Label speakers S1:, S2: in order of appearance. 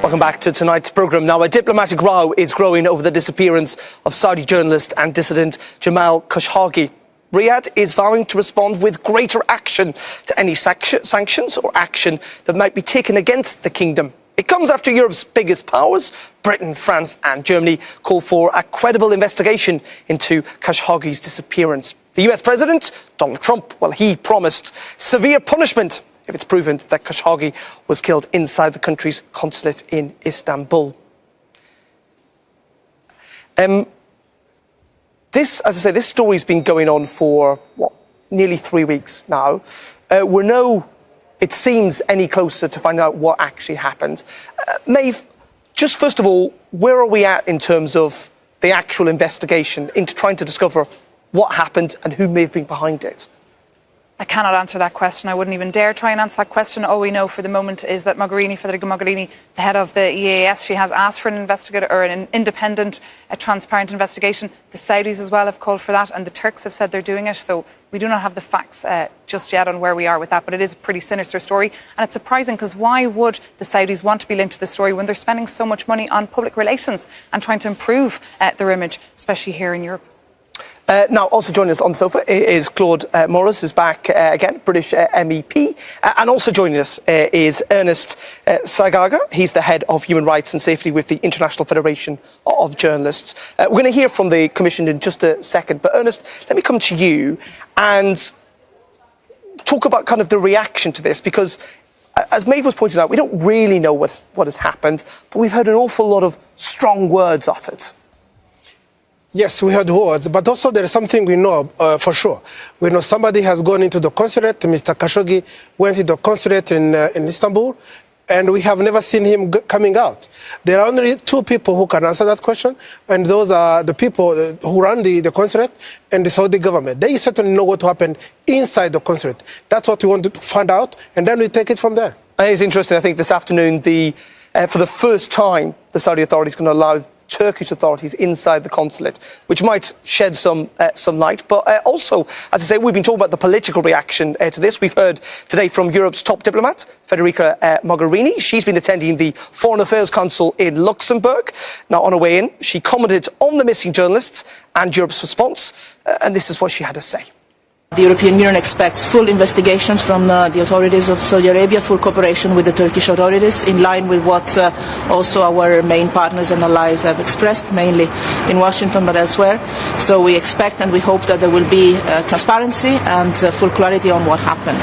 S1: Welcome back to tonight's programme. Now, a diplomatic row is growing over the disappearance of Saudi journalist and dissident Jamal Khashoggi. Riyadh is vowing to respond with greater action to any sanctions or action that might be taken against the kingdom. It comes after Europe's biggest powers, Britain, France and Germany, call for a credible investigation into Khashoggi's disappearance. The US President, Donald Trump, well, he promised severe punishment if it's proven that Khashoggi was killed inside the country's consulate in Istanbul. As I say, this story's been going on for, nearly 3 weeks now. We're no, it seems, any closer to finding out what actually happened. Maeve, just first of all, where are we at in terms of the actual investigation into trying to discover what happened and who may have been behind it?
S2: I cannot answer that question. I wouldn't even dare try and answer that question. All we know for the moment is that Federica Mogherini, the head of the EAS, she has asked for an independent, transparent investigation. The Saudis as well have called for that, and the Turks have said they're doing it. So we do not have the facts just yet on where we are with that, but it is a pretty sinister story. And it's surprising because why would the Saudis want to be linked to the story when they're spending so much money on public relations and trying to improve their image, especially here in Europe?
S1: Now, also joining us on the sofa is Claude Morris, who's back again, British MEP. And also joining us is Ernest Sagaga. He's the head of Human Rights and Safety with the International Federation of Journalists. We're going to hear from the Commission in just a second. But Ernest, let me come to you and talk about kind of the reaction to this, because as Maeve was pointing out, we don't really know what has happened, but we've heard an awful lot of strong words uttered.
S3: Yes, we heard words, but also there is something we know for sure. We know somebody has gone into the consulate. Mr. Khashoggi went into the consulate in Istanbul, and we have never seen him coming out. There are only two people who can answer that question, and those are the people who run the consulate and the Saudi government. They certainly know what happened inside the consulate. That's what we want to find out, and then we take it from there.
S1: It's interesting. I think this afternoon, for the first time, the Saudi authorities are going to allow Turkish authorities inside the consulate, which might shed some light. But also, as I say, we've been talking about the political reaction to this. We've heard today from Europe's top diplomat, Federica Mogherini. She's been attending the Foreign Affairs Council in Luxembourg. Now, on her way in, she commented on the missing journalists and Europe's response, and this is what she had to say.
S4: The European Union expects full investigations from the authorities of Saudi Arabia, full cooperation with the Turkish authorities, in line with what also our main partners and allies have expressed, mainly in Washington but elsewhere. So we expect and we hope that there will be transparency and full clarity on what happened.